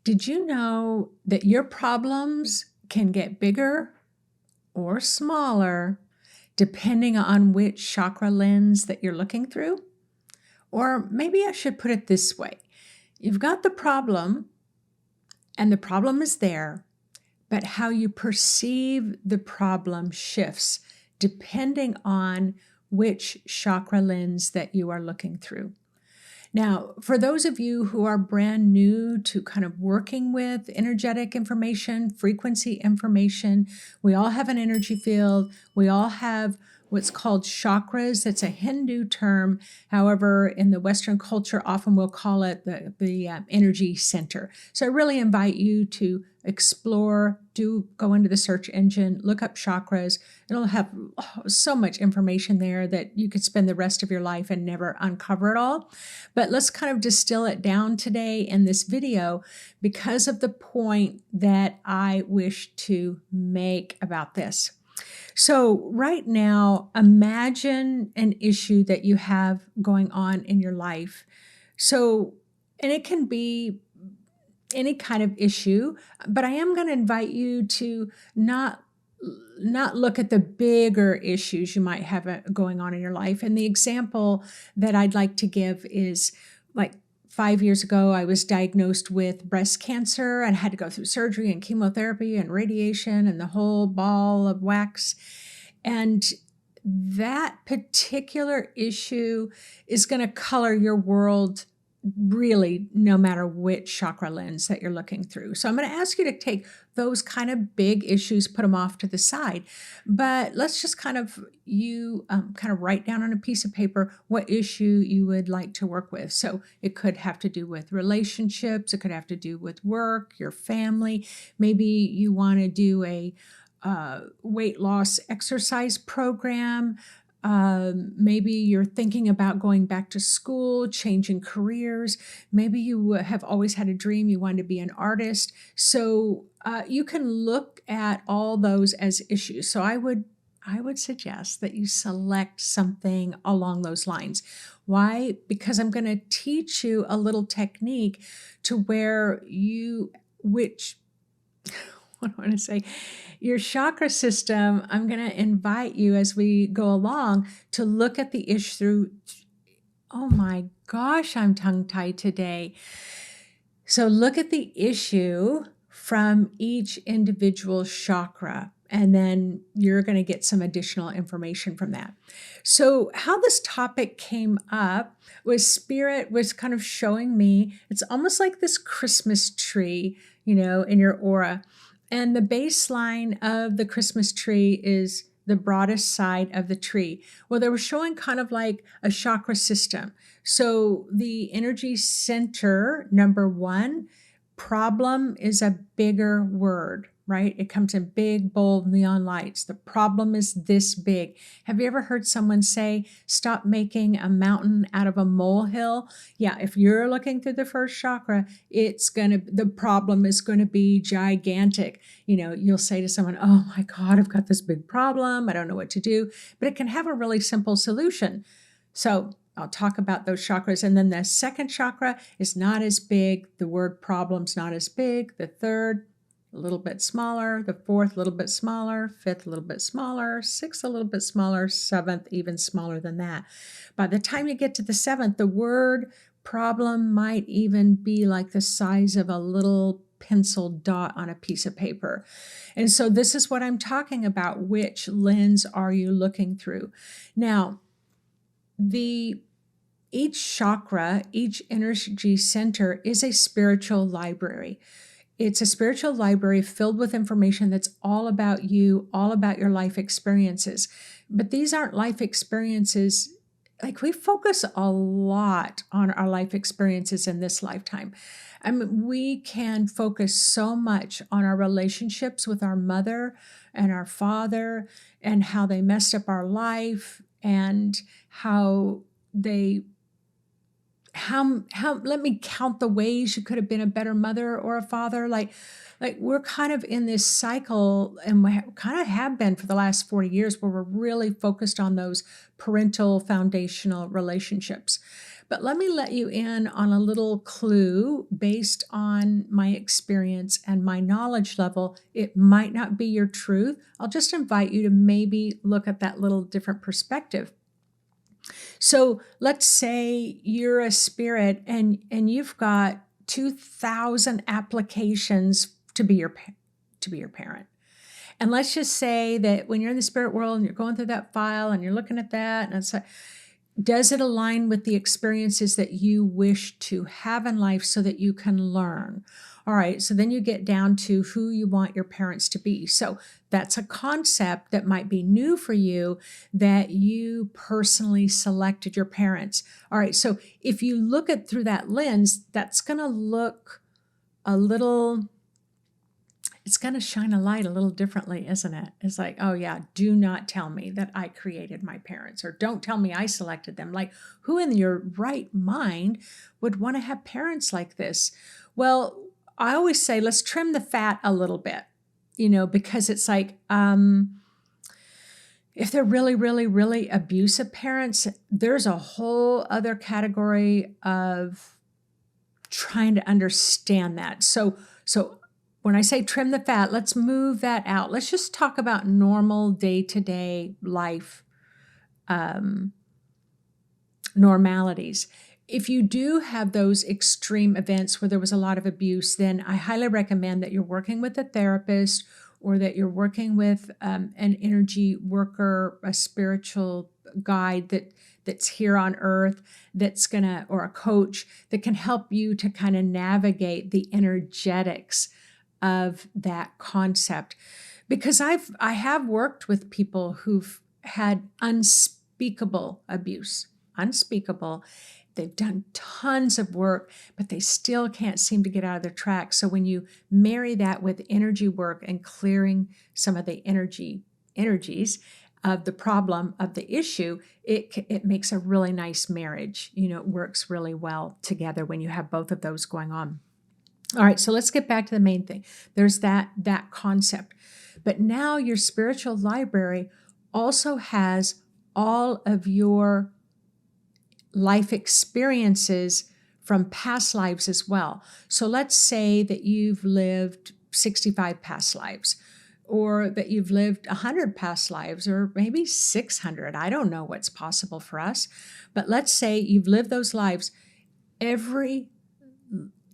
Did you know that your problems can get bigger or smaller depending on which chakra lens that you're looking through? Or maybe I should put it this way. You've got the problem, and the problem is there, but how you perceive the problem shifts depending on which chakra lens that you are looking through. Now, for those of you who are brand new to kind of working with energetic information, frequency information, we all have an energy field. We all have what's called chakras. That's a Hindu term. However, in the Western culture, often we'll call it the energy center. So I really invite you to explore, go into the search engine, look up chakras. It'll have so much information there that you could spend the rest of your life and never uncover it all. But let's kind of distill it down today in this video because of the point that I wish to make about this. So right now, imagine an issue that you have going on in your life. And it can be any kind of issue, but I am going to invite you to not look at the bigger issues you might have going on in your life. And the example that I'd like to give is like 5 years ago, I was diagnosed with breast cancer and had to go through surgery and chemotherapy and radiation and the whole ball of wax. And that particular issue is going to color your world really no matter which chakra lens that you're looking through. So I'm going to ask you to take those kind of big issues, put them off to the side. But let's just kind of write down on a piece of paper what issue you would like to work with. So it could have to do with relationships. It could have to do with work, your family. Maybe you want to do a weight loss exercise program. Maybe you're thinking about going back to school, changing careers. Maybe you have always had a dream, you wanted to be an artist. So you can look at all those as issues. So I would suggest that you select something along those lines. Why? Because I'm going to teach you a little technique to where what do I want to say? Your chakra system, I'm going to invite you as we go along to look at the issue through. Oh my gosh, I'm tongue-tied today. So look at the issue from each individual chakra, and then you're going to get some additional information from that. So how this topic came up was Spirit was kind of showing me, it's almost like this Christmas tree, in your aura. And the baseline of the Christmas tree is the broadest side of the tree. Well, they were showing kind of like a chakra system. So the energy center, number one, problem is a bigger word, right? It comes in big, bold neon lights. The problem is this big. Have you ever heard someone say, stop making a mountain out of a molehill? Yeah, if you're looking through the first chakra, the problem is going to be gigantic. You'll say to someone, oh my God, I've got this big problem. I don't know what to do. But it can have a really simple solution. So I'll talk about those chakras. And then the second chakra is not as big. The word problem's not as big. The third, a little bit smaller. The fourth, a little bit smaller. Fifth, a little bit smaller. Sixth, a little bit smaller. Seventh, even smaller than that. By the time you get to the seventh, the word problem might even be like the size of a little pencil dot on a piece of paper. And so this is what I'm talking about. Which lens are you looking through? Now, each chakra, each energy center is a spiritual library. It's a spiritual library filled with information that's all about you, all about your life experiences. But these aren't life experiences. Like, we focus a lot on our life experiences in this lifetime. I mean, we can focus so much on our relationships with our mother and our father and how they messed up our life and how let me count the ways you could have been a better mother or a father. Like we're kind of in this cycle, and we kind of have been for the last 40 years, where we're really focused on those parental foundational relationships. But let me let you in on a little clue based on my experience and my knowledge level. It might not be your truth. I'll just invite you to maybe look at that little different perspective. So let's say you're a spirit and you've got 2,000 applications to be your parent. And let's just say that when you're in the spirit world and you're going through that file and you're looking at that, and it's like, does it align with the experiences that you wish to have in life so that you can learn? All right, so then you get down to who you want your parents to be. So that's a concept that might be new for you, that you personally selected your parents. All right, so if you look at through that lens, that's going to look a little, it's going to shine a light a little differently, isn't it? It's like, oh yeah, do not tell me that I created my parents, or don't tell me I selected them. Like, who in your right mind would want to have parents like this? Well, I always say, let's trim the fat a little bit, because it's like, if they're really, really, really abusive parents, there's a whole other category of trying to understand that. So when I say trim the fat, let's move that out. Let's just talk about normal day-to-day life normalities. If you do have those extreme events where there was a lot of abuse, then I highly recommend that you're working with a therapist, or that you're working with an energy worker, a spiritual guide that's here on earth, or a coach that can help you to kind of navigate the energetics of that concept. Because I have worked with people who've had unspeakable abuse, unspeakable. They've done tons of work, but they still can't seem to get out of their tracks. So when you marry that with energy work and clearing some of the energies of the problem, of the issue, it makes a really nice marriage. It works really well together when you have both of those going on. All right, so let's get back to the main thing. There's that concept. But now your spiritual library also has all of your life experiences from past lives as well. So let's say that you've lived 65 past lives, or that you've lived 100 past lives, or maybe 600. I don't know what's possible for us. But let's say you've lived those lives. Every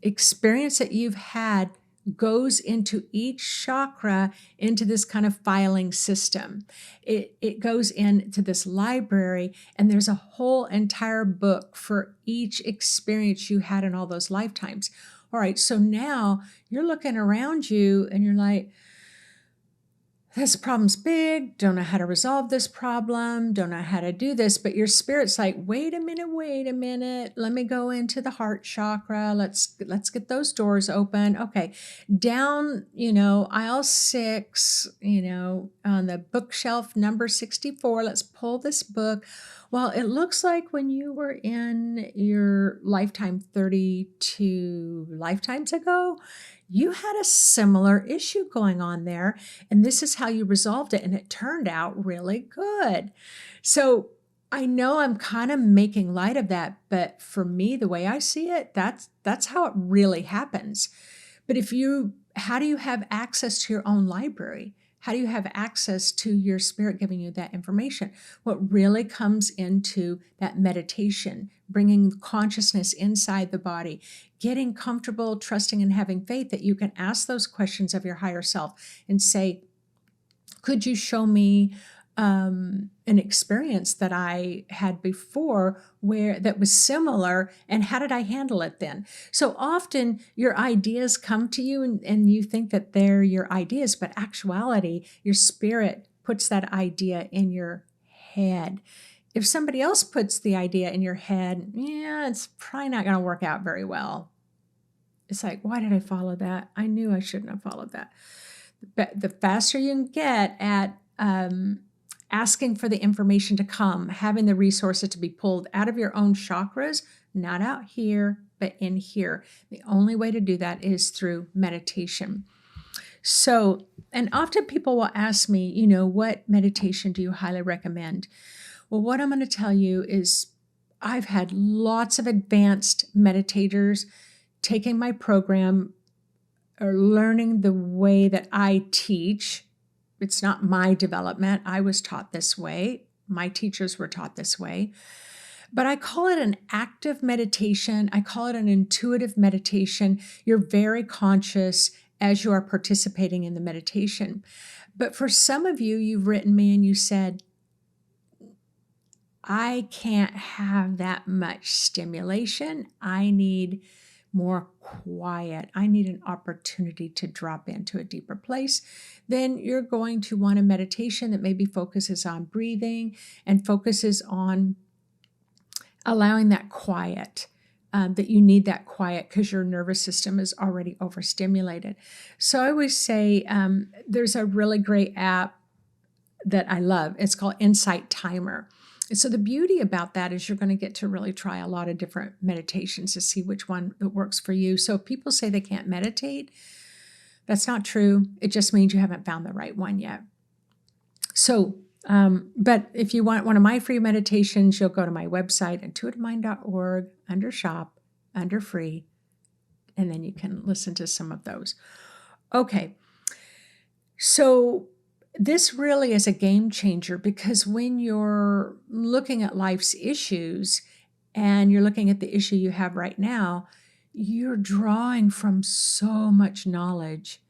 experience that you've had goes into each chakra, into this kind of filing system. It goes into this library, and there's a whole entire book for each experience you had in all those lifetimes. All right, so now you're looking around you and you're like, this problem's big, don't know how to resolve this problem, don't know how to do this, but your spirit's like, wait a minute, let me go into the heart chakra, let's get those doors open. Okay, down, aisle 6, on the bookshelf number 64, let's pull this book. Well, it looks like when you were in your lifetime 32 lifetimes ago, you had a similar issue going on there, and this is how you resolved it, and it turned out really good. So I know I'm kind of making light of that, but for me, the way I see it, that's how it really happens. But how do you have access to your own library? How do you have access to your spirit giving you that information? What really comes into that meditation, bringing consciousness inside the body, getting comfortable, trusting, and having faith that you can ask those questions of your higher self and say, could you show me an experience that I had before that was similar, and how did I handle it then? So often your ideas come to you and you think that they're your ideas, but actuality, your spirit puts that idea in your head. If somebody else puts the idea in your head, it's probably not going to work out very well. It's like, why did I follow that? I knew I shouldn't have followed that. But the faster you can get at asking for the information to come, having the resources to be pulled out of your own chakras, not out here, but in here. The only way to do that is through meditation. So, and often people will ask me, what meditation do you highly recommend? Well, what I'm going to tell you is I've had lots of advanced meditators taking my program or learning the way that I teach. It's not my development. I was taught this way. My teachers were taught this way. But I call it an active meditation. I call it an intuitive meditation. You're very conscious as you are participating in the meditation. But for some of you, you've written me and you said, I can't have that much stimulation. I need more quiet. I need an opportunity to drop into a deeper place. Then you're going to want a meditation that maybe focuses on breathing and focuses on allowing that quiet, that you need that quiet because your nervous system is already overstimulated. So I always say there's a really great app that I love. It's called Insight Timer. And so the beauty about that is you're going to get to really try a lot of different meditations to see which one that works for you. So if people say they can't meditate, that's not true. It just means you haven't found the right one yet. So but if you want one of my free meditations, you'll go to my website, intuitivemind.org, under shop, under free, and then you can listen to some of those. Okay, so this really is a game changer because when you're looking at life's issues and you're looking at the issue you have right now, you're drawing from so much knowledge.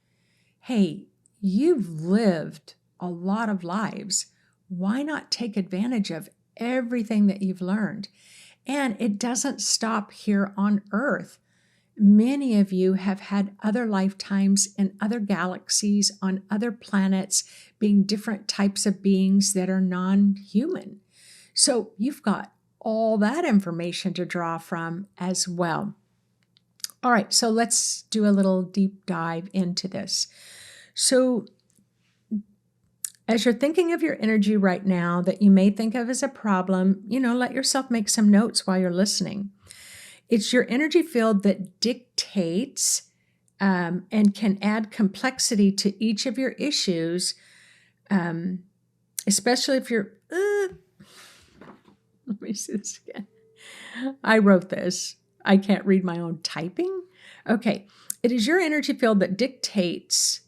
Hey, you've lived a lot of lives. Why not take advantage of everything that you've learned? And it doesn't stop here on Earth. Many of you have had other lifetimes in other galaxies, on other planets, being different types of beings that are non-human. So you've got all that information to draw from as well. All right, so let's do a little deep dive into this. So as you're thinking of your energy right now that you may think of as a problem, let yourself make some notes while you're listening. It's your energy field that dictates and can add complexity to each of your issues, especially if you're, let me see this again. I wrote this. I can't read my own typing. Okay. It is your energy field that dictates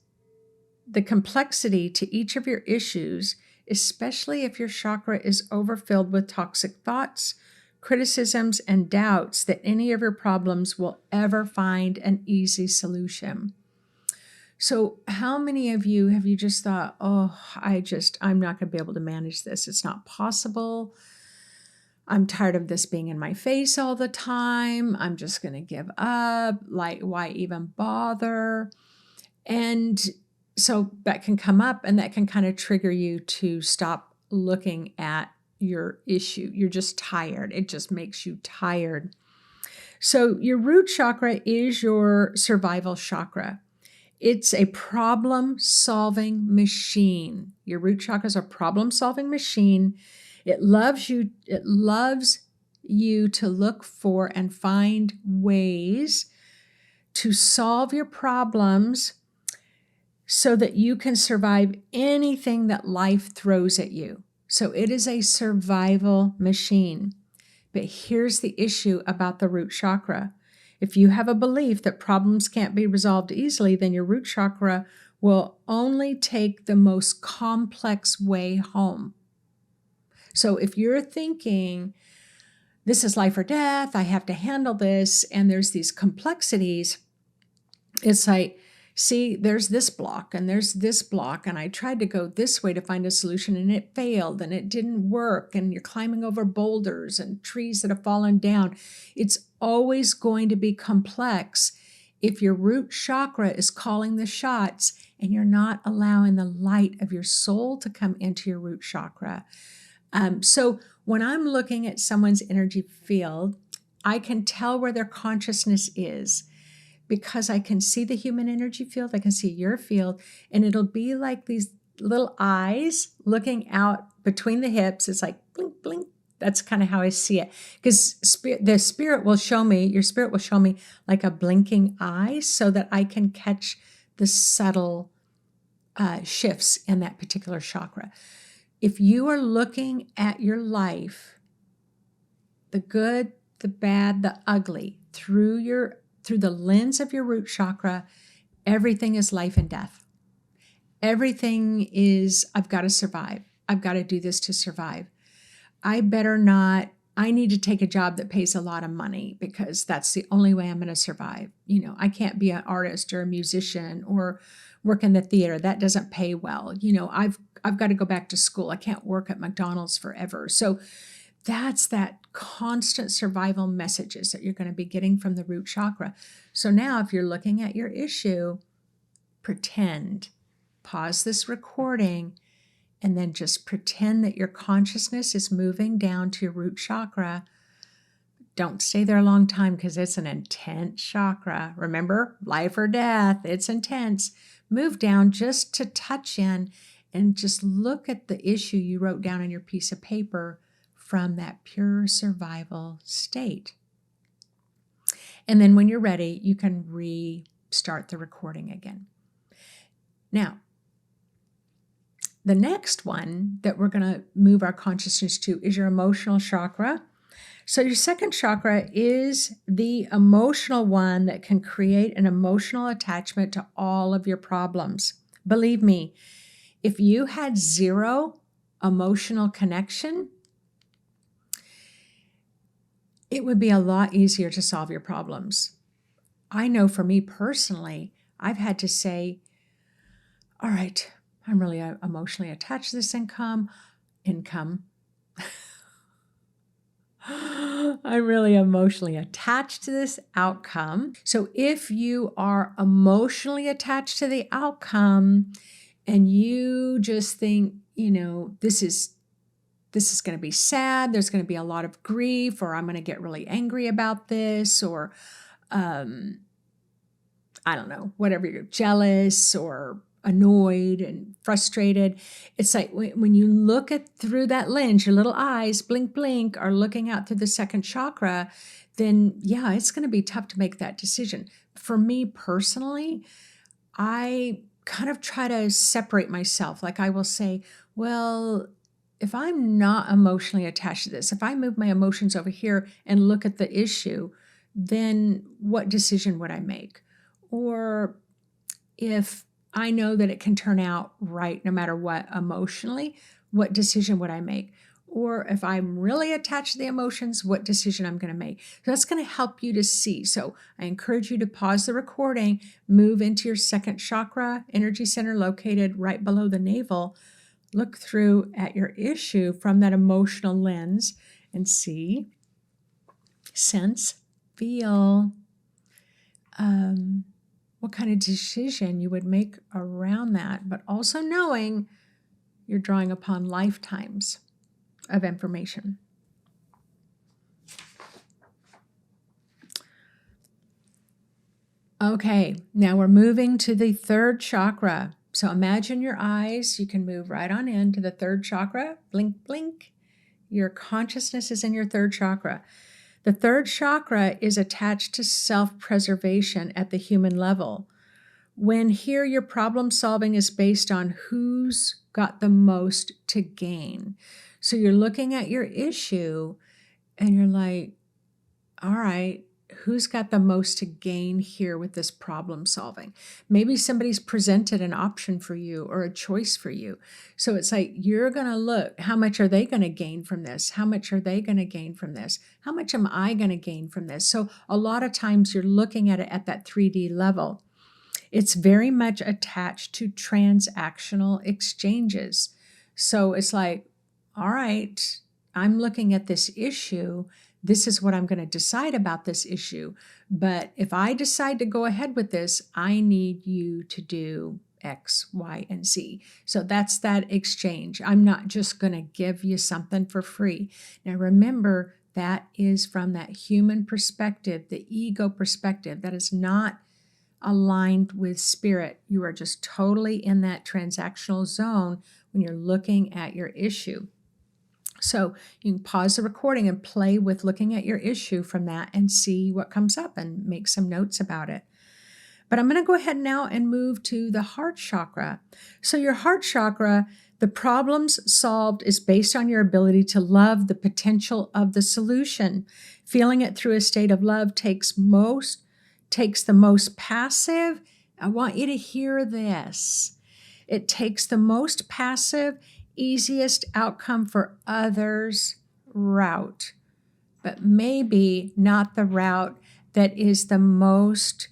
the complexity to each of your issues, especially if your chakra is overfilled with toxic thoughts, criticisms, and doubts that any of your problems will ever find an easy solution. So how many of you have you just thought, I'm not going to be able to manage this. It's not possible. I'm tired of this being in my face all the time. I'm just going to give up. Like, why even bother? And so that can come up and that can kind of trigger you to stop looking at your issue. You're just tired. It just makes you tired. So your root chakra is your survival chakra. It's a problem-solving machine. Your root chakra is a problem-solving machine. It loves you to look for and find ways to solve your problems so that you can survive anything that life throws at you. So it is a survival machine. But here's the issue about the root chakra. If you have a belief that problems can't be resolved easily, then your root chakra will only take the most complex way home. So if you're thinking, this is life or death, I have to handle this, and there's these complexities, it's like, see, there's this block and there's this block, and I tried to go this way to find a solution and it failed and it didn't work, and you're climbing over boulders and trees that have fallen down. It's always going to be complex if your root chakra is calling the shots and you're not allowing the light of your soul to come into your root chakra. So when I'm looking at someone's energy field, I can tell where their consciousness is, because I can see the human energy field, I can see your field, and it'll be like these little eyes looking out between the hips. It's like blink, blink. That's kind of how I see it. Because your spirit will show me like a blinking eye so that I can catch the subtle shifts in that particular chakra. If you are looking at your life the good, the bad, the ugly, through the lens of your root chakra, everything is life and death. Everything is, I've got to survive. I've got to do this to survive. I need to take a job that pays a lot of money because that's the only way I'm going to survive. I can't be an artist or a musician or work in the theater. That doesn't pay well. I've got to go back to school. I can't work at McDonald's forever. So that's that constant survival messages that you're going to be getting from the root chakra. So now if you're looking at your issue, pause this recording, and then just pretend that your consciousness is moving down to your root chakra. Don't stay there a long time because it's an intense chakra. Remember, life or death, it's intense. Move down just to touch in and just look at the issue you wrote down on your piece of paper from that pure survival state. And then when you're ready, you can restart the recording again. Now, the next one that we're going to move our consciousness to is your emotional chakra. So your second chakra is the emotional one that can create an emotional attachment to all of your problems. Believe me, if you had zero emotional connection, it would be a lot easier to solve your problems. I know for me personally, I've had to say, all right, I'm really emotionally attached to this income. I'm really emotionally attached to this outcome. So if you are emotionally attached to the outcome and you just think, this is going to be sad, there's going to be a lot of grief, or I'm going to get really angry about this, or I don't know, whatever, you're jealous or annoyed and frustrated. It's like when you look through that lens, your little eyes, blink, blink, are looking out through the second chakra, then yeah, it's going to be tough to make that decision. For me personally, I kind of try to separate myself. Like I will say, well, if I'm not emotionally attached to this, if I move my emotions over here and look at the issue, then what decision would I make? Or if I know that it can turn out right no matter what emotionally, what decision would I make? Or if I'm really attached to the emotions, what decision I'm going to make? So that's going to help you to see. So I encourage you to pause the recording, move into your second chakra, energy center located right below the navel. Look through at your issue from that emotional lens and see, sense, feel, what kind of decision you would make around that, but also knowing you're drawing upon lifetimes of information. Okay, now we're moving to the third chakra. So imagine your eyes, you can move right on into the third chakra, blink, blink. Your consciousness is in your third chakra. The third chakra is attached to self-preservation at the human level. When here your problem solving is based on who's got the most to gain. So you're looking at your issue and you're like, all right, who's got the most to gain here with this problem solving? Maybe somebody's presented an option for you or a choice for you. So it's like, you're going to look, how much are they going to gain from this? How much are they going to gain from this? How much am I going to gain from this? So a lot of times you're looking at it at that 3D level. It's very much attached to transactional exchanges. So it's like, all right, I'm looking at this issue. This is what I'm going to decide about this issue. But if I decide to go ahead with this, I need you to do X, Y, and Z. So that's that exchange. I'm not just going to give you something for free. Now remember, that is from that human perspective, the ego perspective. That is not aligned with spirit. You are just totally in that transactional zone when you're looking at your issue. So you can pause the recording and play with looking at your issue from that and see what comes up and make some notes about it. But I'm going to go ahead now and move to the heart chakra. So your heart chakra, The problems solved is based on your ability to love the potential of the solution. Feeling it through a state of love takes the most passive. I want you to hear this. It takes the most passive, easiest outcome for others route, but maybe not the route that is the most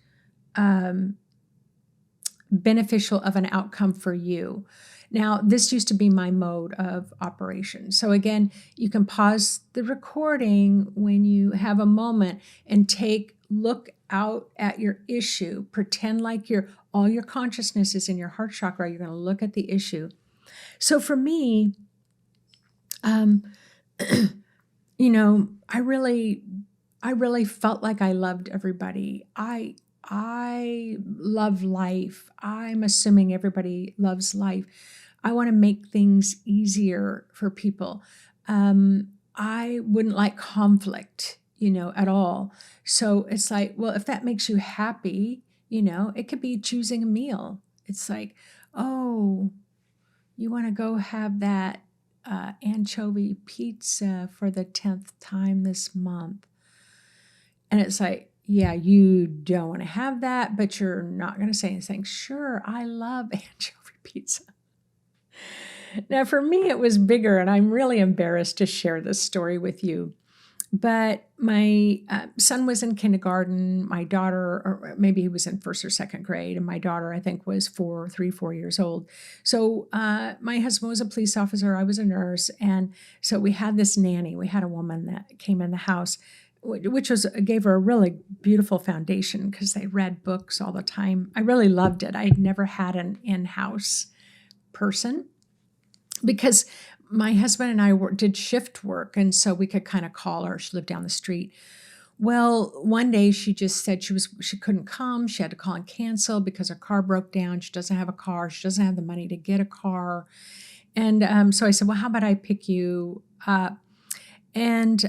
beneficial of an outcome for you. Now, this used to be my mode of operation. So again, you can pause the recording when you have a moment and look out at your issue. Pretend like all your consciousness is in your heart chakra. You're going to look at the issue. So for me, you know, I really felt like I loved everybody. I love life. I'm assuming everybody loves life. I want to make things easier for people. I wouldn't like conflict, at all. So it's like, well, if that makes you happy, it could be choosing a meal. It's like, oh, you want to go have that anchovy pizza for the 10th time this month. And it's like, yeah, you don't want to have that, but you're not going to say anything. Sure, I love anchovy pizza. Now, for me, it was bigger, and I'm really embarrassed to share this story with you. But my son was in kindergarten. My daughter, or maybe he was in first or second grade, and my daughter, I think, was 4 years old. So my husband was a police officer. I was a nurse. And so we had this nanny. We had a woman that came in the house, which gave her a really beautiful foundation because they read books all the time. I really loved it. I'd never had an in-house person because my husband and I did shift work, and so we could kind of call her. She lived down the street. Well, one day she just said she couldn't come. She had to call and cancel because her car broke down. She doesn't have a car. She doesn't have the money to get a car. And so I said, well, how about I pick you up? And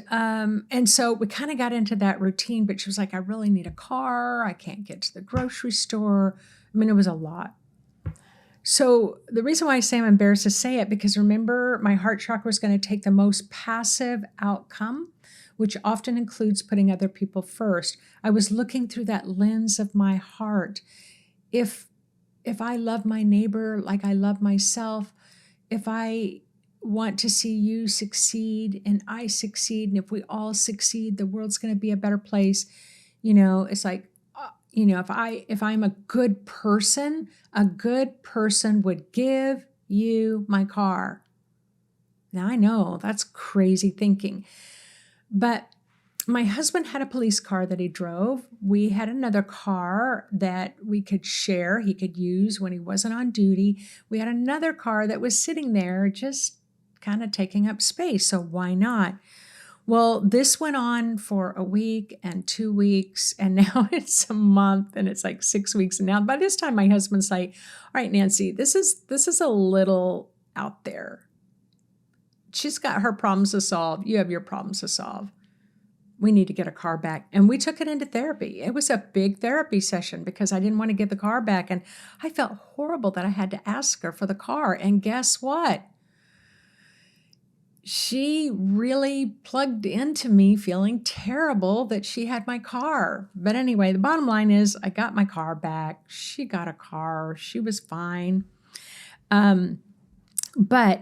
so we kind of got into that routine, but she was like, I really need a car. I can't get to the grocery store. I mean, it was a lot. So the reason why I say I'm embarrassed to say it, because remember, my heart chakra was going to take the most passive outcome, which often includes putting other people first. I was looking through that lens of my heart. If I love my neighbor like I love myself, if I want to see you succeed and I succeed, and if we all succeed, the world's going to be a better place. It's like, if I'm a good person would give you my car. Now I know that's crazy thinking, but my husband had a police car that he drove. We had another car that we could share, he could use when he wasn't on duty. We had another car that was sitting there just kind of taking up space. So why not? Well, this went on for a week and 2 weeks, and now it's a month, and it's like 6 weeks. And now by this time, my husband's like, all right, Nancy, this is a little out there. She's got her problems to solve. You have your problems to solve. We need to get a car back. And we took it into therapy. It was a big therapy session because I didn't want to give the car back. And I felt horrible that I had to ask her for the car. And guess what? She really plugged into me feeling terrible that she had my car. But anyway, the bottom line is I got my car back. She got a car. She was fine. But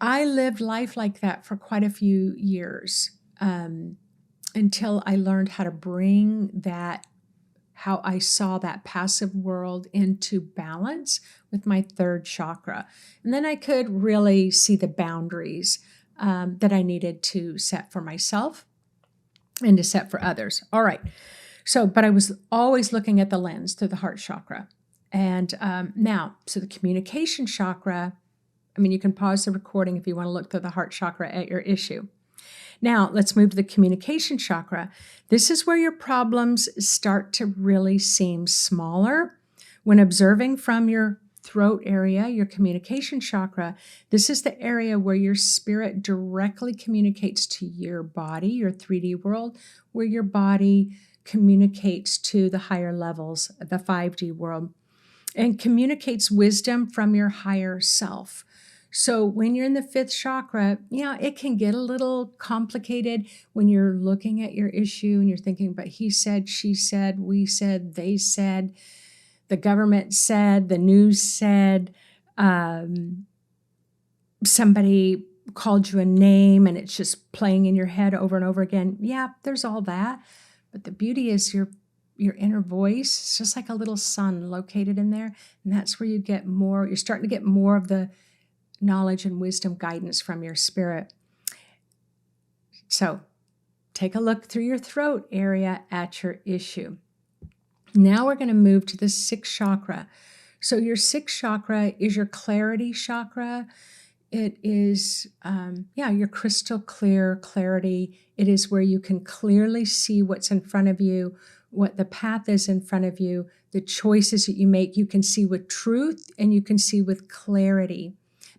I lived life like that for quite a few years until I learned how to bring how I saw that passive world into balance with my third chakra. And then I could really see the boundaries that I needed to set for myself and to set for others. All right. So, but I was always looking at the lens through the heart chakra. And so the communication chakra, you can pause the recording if you want to look through the heart chakra at your issue. Now, let's move to the communication chakra. This is where your problems start to really seem smaller. When observing from your throat area, your communication chakra, this is the area where your spirit directly communicates to your body, your 3D world, where your body communicates to the higher levels, the 5D world, and communicates wisdom from your higher self. So when you're in the fifth chakra, yeah, it can get a little complicated when you're looking at your issue and you're thinking, but he said, she said, we said, they said, the government said, the news said, somebody called you a name and it's just playing in your head over and over again. Yeah, there's all that. But the beauty is your inner voice. It's just like a little sun located in there. And that's where you get more, you're starting to get more of the knowledge and wisdom guidance from your spirit. So take a look through your throat area at your issue. Now we're going to move to the sixth chakra. So your sixth chakra is your clarity chakra. It is, your crystal clear clarity. It is where you can clearly see what's in front of you, what the path is in front of you, the choices that you make. You can see with truth and you can see with clarity.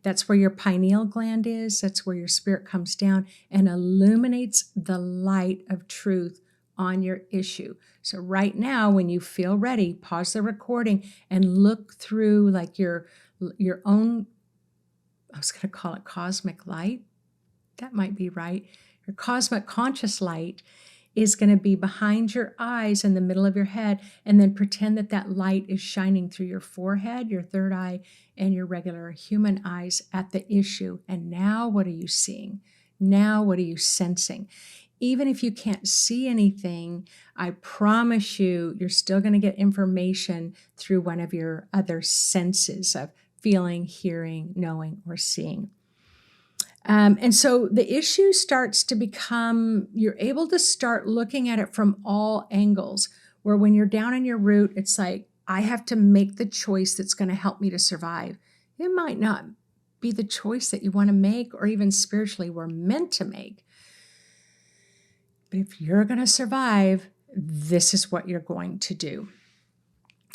That's where your pineal gland is. That's where your spirit comes down and illuminates the light of truth on your issue. So right now, when you feel ready, pause the recording and look through like your own, I was going to call it cosmic light. That might be right. Your cosmic conscious light is going to be behind your eyes in the middle of your head, and then pretend that that light is shining through your forehead, your third eye, and your regular human eyes at the issue. And now what are you seeing? Now what are you sensing? Even if you can't see anything, I promise you're still going to get information through one of your other senses of feeling, hearing, knowing, or seeing. And so the issue starts to become, you're able to start looking at it from all angles, where when you're down in your root, it's like, I have to make the choice that's going to help me to survive. It might not be the choice that you want to make, or even spiritually we're meant to make. But if you're going to survive, this is what you're going to do.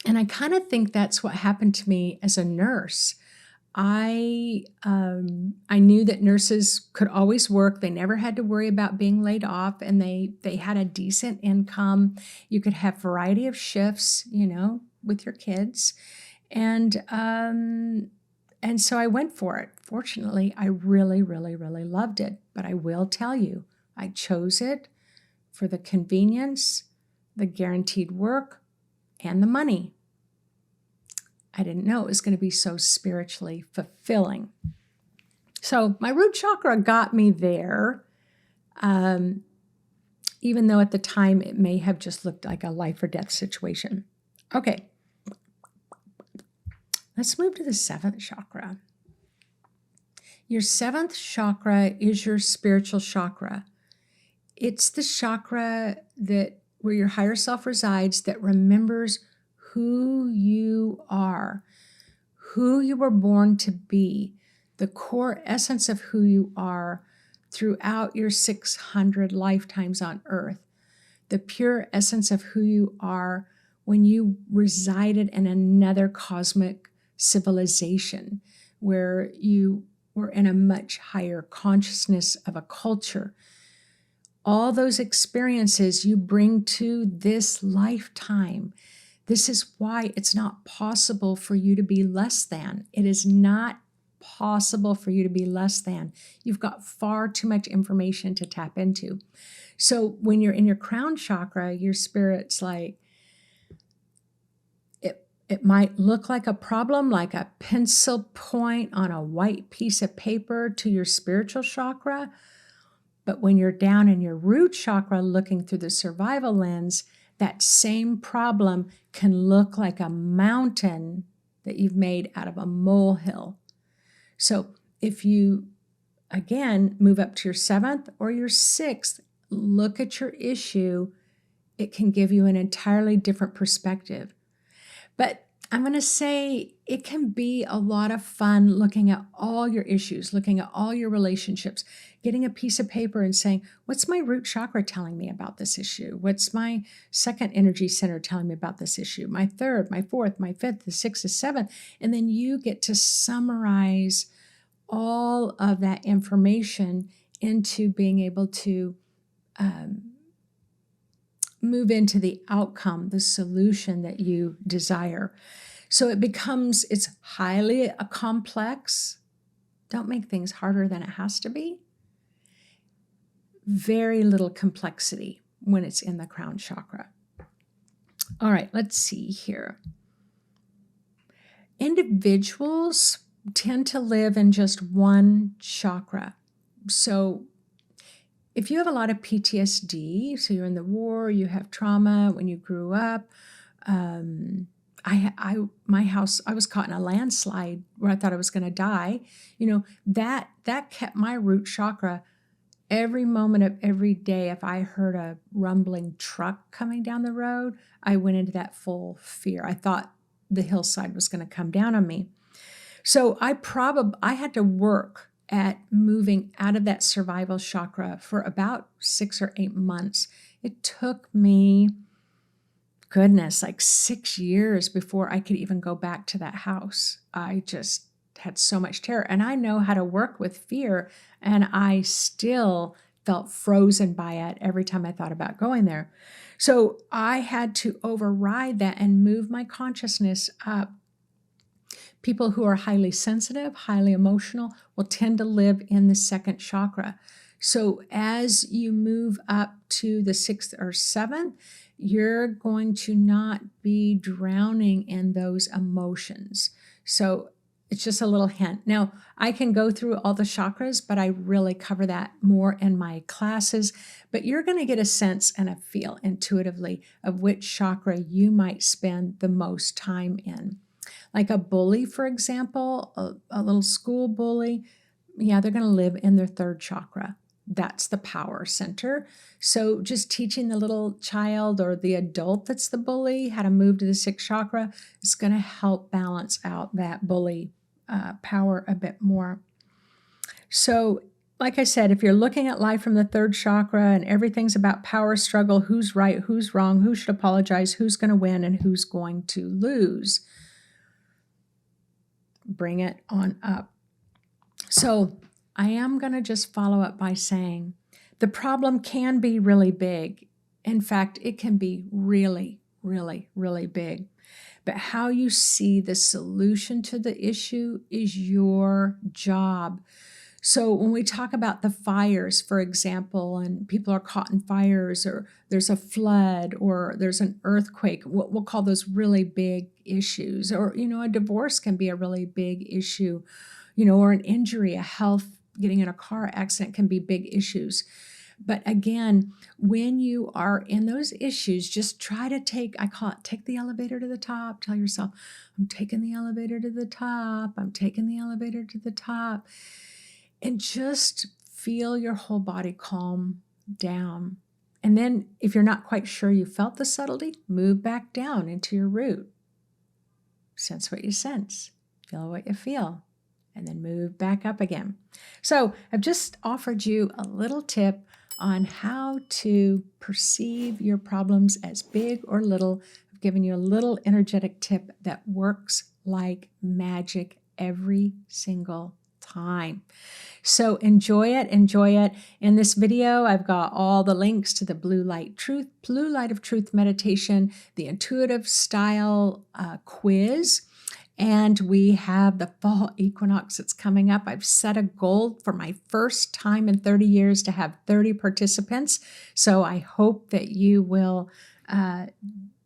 And I kind of think that's what happened to me as a nurse. I knew that nurses could always work. They never had to worry about being laid off, and they had a decent income. You could have variety of shifts, with your kids. And so I went for it. Fortunately, I really, really, really loved it. But I will tell you, I chose it for the convenience, the guaranteed work, and the money. I didn't know it was going to be so spiritually fulfilling. So my root chakra got me there, even though at the time it may have just looked like a life or death situation. Okay, let's move to the seventh chakra. Your seventh chakra is your spiritual chakra. It's the chakra where your higher self resides, that remembers who you are, who you were born to be, the core essence of who you are throughout your 600 lifetimes on earth, the pure essence of who you are when you resided in another cosmic civilization, where you were in a much higher consciousness of a culture. All those experiences you bring to this lifetime. This is why it's not possible for you to be less than. It is not possible for you to be less than. You've got far too much information to tap into. So when you're in your crown chakra, your spirit's like, it might look like a problem, like a pencil point on a white piece of paper to your spiritual chakra. But when you're down in your root chakra looking through the survival lens, that same problem can look like a mountain that you've made out of a molehill. So if you, again, move up to your seventh or your sixth, look at your issue, it can give you an entirely different perspective. But I'm going to say it can be a lot of fun looking at all your issues, looking at all your relationships, getting a piece of paper and saying, what's my root chakra telling me about this issue? What's my second energy center telling me about this issue? My third, my fourth, my fifth, the sixth, the seventh. And then you get to summarize all of that information into being able to move into the outcome, the solution that you desire. So it's highly complex Don't make things harder than it has to be. Very little complexity when it's in the crown chakra. All right, let's see here. Individuals tend to live in just one chakra. So if you have a lot of PTSD, so you're in the war, you have trauma when you grew up, my house, I was caught in a landslide where I thought I was going to die. You know, that kept my root chakra every moment of every day. If I heard a rumbling truck coming down the road, I went into that full fear. I thought the hillside was going to come down on me. So I had to work at moving out of that survival chakra for about 6 or 8 months. It took me, goodness, like 6 years before I could even go back to that house. I just had so much terror, and I know how to work with fear, and I still felt frozen by it every time I thought about going there. So I had to override that and move my consciousness up. People who are highly sensitive, highly emotional, will tend to live in the second chakra. So as you move up to the 6th or 7th, you're going to not be drowning in those emotions. So it's just a little hint. Now, I can go through all the chakras, but I really cover that more in my classes. But you're going to get a sense and a feel intuitively of which chakra you might spend the most time in. Like a bully, for example, a little school bully, yeah, they're going to live in their 3rd chakra. That's the power center. So just teaching the little child or the adult that's the bully how to move to the 6th chakra is going to help balance out that bully power a bit more. So like I said, if you're looking at life from the 3rd chakra and everything's about power struggle, who's right, who's wrong, who should apologize, who's going to win, and who's going to lose, bring it on up. So I am going to just follow up by saying the problem can be really big. In fact, it can be really, really, really big. But how you see the solution to the issue is your job. So when we talk about the fires, for example, and people are caught in fires, or there's a flood, or there's an earthquake, we'll call those really big issues. Or, you know, a divorce can be a really big issue, you know, or an injury, a health, getting in a car accident can be big issues. But again, when you are in those issues, just try to take the elevator to the top. Tell yourself, I'm taking the elevator to the top. I'm taking the elevator to the top. And just feel your whole body calm down. And then if you're not quite sure you felt the subtlety, move back down into your root. Sense what you sense. Feel what you feel. And then move back up again. So I've just offered you a little tip on how to perceive your problems as big or little. I've given you a little energetic tip that works like magic every single time. So enjoy it. In this video, I've got all the links to the Blue Light of Truth meditation, the intuitive style quiz, and we have the fall equinox that's coming up. I've set a goal for my first time in 30 years to have 30 participants. So I hope that you will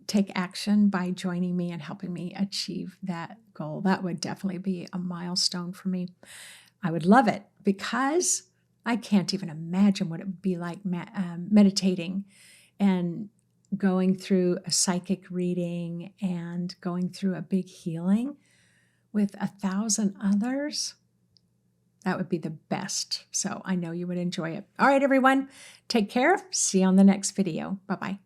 take action by joining me and helping me achieve that goal. That would definitely be a milestone for me. I would love it because I can't even imagine what it would be like meditating and going through a psychic reading and going through a big healing with 1,000 others. That would be the best. So I know you would enjoy it. All right, everyone, take care. See you on the next video. Bye-bye.